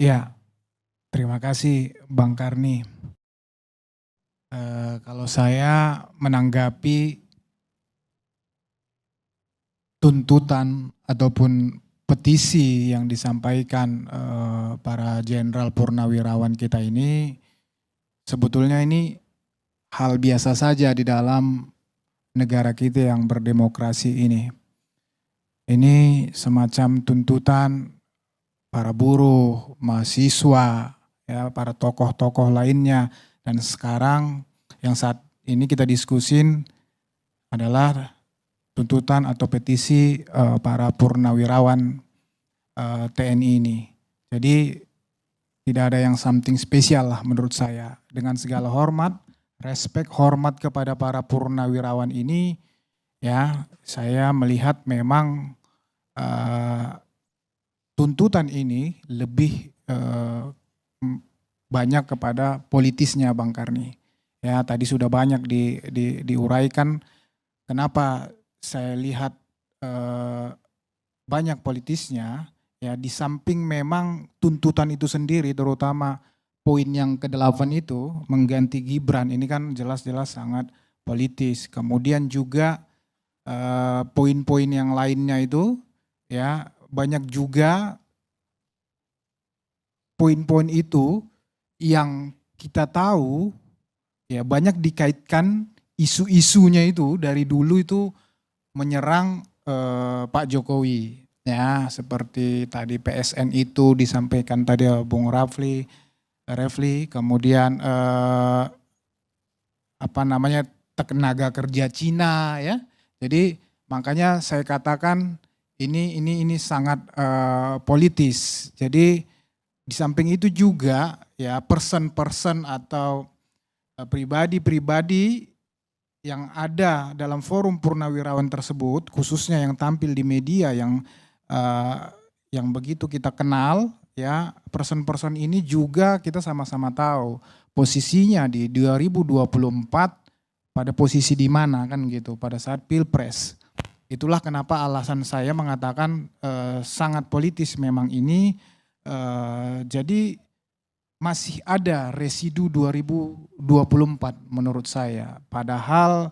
Ya, terima kasih Bang Karni. Kalau saya menanggapi tuntutan ataupun petisi yang disampaikan para jenderal purnawirawan kita ini, sebetulnya ini hal biasa saja di dalam negara kita yang berdemokrasi ini. Ini semacam tuntutan para buruh, mahasiswa, ya, para tokoh-tokoh lainnya. Dan sekarang yang saat ini kita diskusin adalah tuntutan atau petisi para purnawirawan TNI ini. Jadi tidak ada yang something spesial lah menurut saya. Dengan segala hormat, respek, hormat kepada para purnawirawan ini, ya saya melihat memang tuntutan ini lebih banyak kepada politisnya Bang Karni. Ya tadi sudah banyak diuraikan kenapa saya lihat banyak politisnya, ya di samping memang tuntutan itu sendiri, terutama poin yang ke-8 itu mengganti Gibran, ini kan jelas-jelas sangat politis. Kemudian juga poin-poin yang lainnya itu, ya banyak juga poin-poin itu yang kita tahu, ya banyak dikaitkan isu-isunya itu dari dulu itu menyerang Pak Jokowi, ya seperti tadi PSN itu disampaikan tadi Bung Refli, kemudian apa namanya tenaga kerja Cina, ya. Jadi makanya saya katakan ini sangat politis. Jadi di samping itu juga ya person-person atau pribadi-pribadi yang ada dalam forum purnawirawan tersebut, khususnya yang tampil di media yang begitu kita kenal, ya person-person ini juga kita sama-sama tahu posisinya di 2024 pada posisi di mana kan gitu pada saat Pilpres. Itulah kenapa alasan saya mengatakan sangat politis memang ini. Jadi masih ada residu 2024 menurut saya. Padahal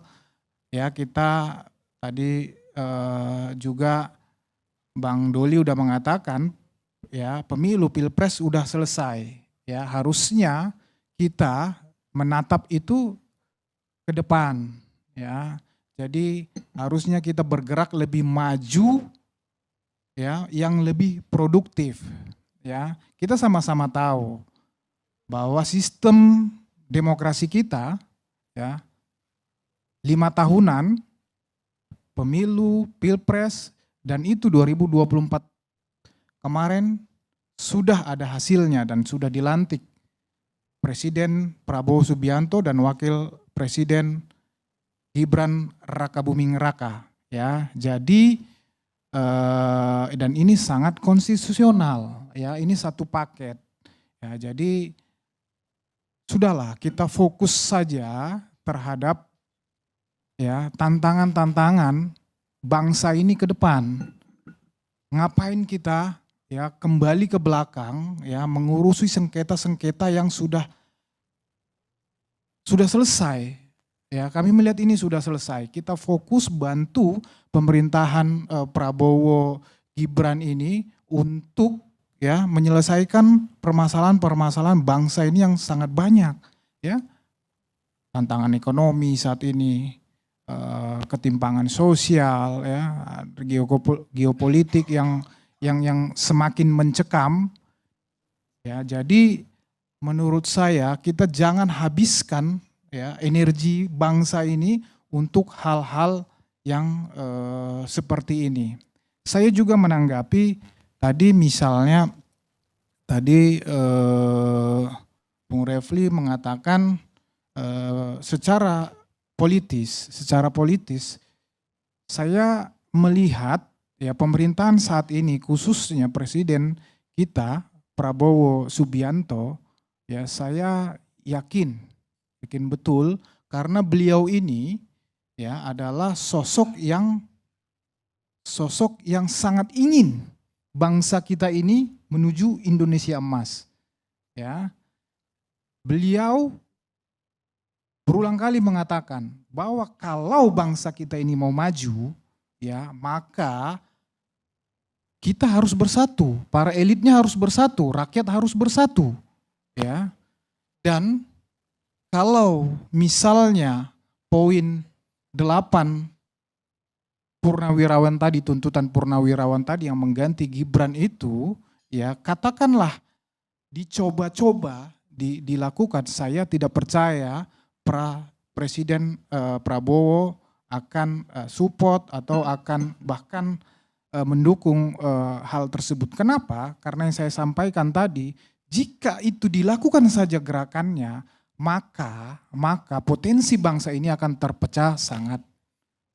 ya kita tadi juga Bang Doli udah mengatakan ya pemilu Pilpres udah selesai. Ya harusnya kita menatap itu ke depan, ya. Jadi harusnya kita bergerak lebih maju, ya, yang lebih produktif, ya. Kita sama-sama tahu bahwa sistem demokrasi kita, ya, 5 tahunan, pemilu, pilpres, dan itu 2024 kemarin sudah ada hasilnya dan sudah dilantik Presiden Prabowo Subianto dan Wakil Presiden Gibran Rakabuming Raka, ya. Jadi dan ini sangat konstitusional, ya. Ini satu paket, ya. Jadi sudahlah kita fokus saja terhadap ya tantangan-tantangan bangsa ini ke depan. Ngapain kita ya kembali ke belakang ya mengurusi sengketa-sengketa yang sudah selesai. Ya, kami melihat ini sudah selesai. Kita fokus bantu pemerintahan Prabowo Gibran ini untuk ya menyelesaikan permasalahan-permasalahan bangsa ini yang sangat banyak, ya. Tantangan ekonomi saat ini, ketimpangan sosial, ya, geopolitik yang semakin mencekam. Ya, jadi menurut saya kita jangan habiskan ya energi bangsa ini untuk hal-hal yang seperti ini. Saya juga menanggapi tadi misalnya tadi Bung Refli mengatakan secara politis saya melihat ya pemerintahan saat ini khususnya presiden kita Prabowo Subianto, ya saya yakin betul karena beliau ini ya adalah sosok yang sangat ingin bangsa kita ini menuju Indonesia emas. Ya. Beliau berulang kali mengatakan bahwa kalau bangsa kita ini mau maju, ya, maka kita harus bersatu, para elitnya harus bersatu, rakyat harus bersatu, ya. Dan kalau misalnya poin 8 Purnawirawan tadi, tuntutan Purnawirawan tadi yang mengganti Gibran itu, ya katakanlah dicoba-coba dilakukan, saya tidak percaya Presiden Prabowo akan support atau akan bahkan mendukung hal tersebut. Kenapa? Karena yang saya sampaikan tadi, jika itu dilakukan saja gerakannya, maka potensi bangsa ini akan terpecah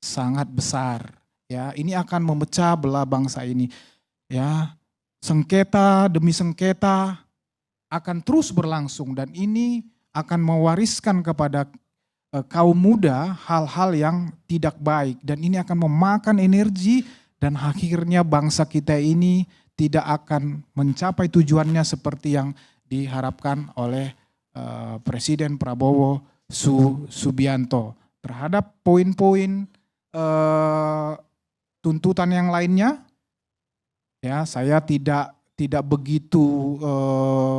sangat besar. Ya, ini akan memecah belah bangsa ini. Ya, sengketa demi sengketa akan terus berlangsung dan ini akan mewariskan kepada kaum muda hal-hal yang tidak baik dan ini akan memakan energi dan akhirnya bangsa kita ini tidak akan mencapai tujuannya seperti yang diharapkan oleh Presiden Prabowo Subianto. Terhadap poin-poin tuntutan yang lainnya, ya saya tidak begitu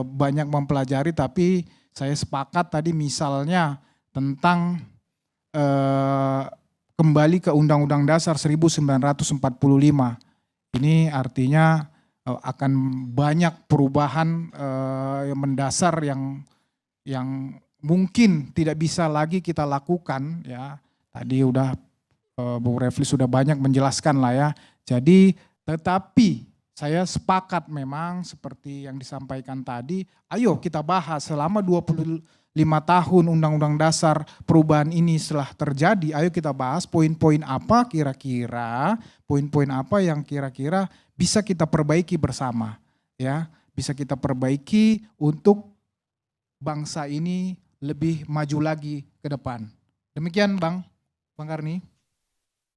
banyak mempelajari, tapi saya sepakat tadi misalnya tentang kembali ke Undang-Undang Dasar 1945. Ini artinya akan banyak perubahan yang mendasar yang mungkin tidak bisa lagi kita lakukan, ya. Tadi udah Bung Refli sudah banyak menjelaskan lah ya. Jadi tetapi saya sepakat memang seperti yang disampaikan tadi, ayo kita bahas selama 25 tahun Undang-Undang Dasar perubahan ini setelah terjadi, ayo kita bahas poin-poin apa kira-kira, poin-poin apa yang kira-kira bisa kita perbaiki bersama, ya, bisa kita perbaiki untuk bangsa ini lebih maju lagi ke depan. Demikian Bang Karni.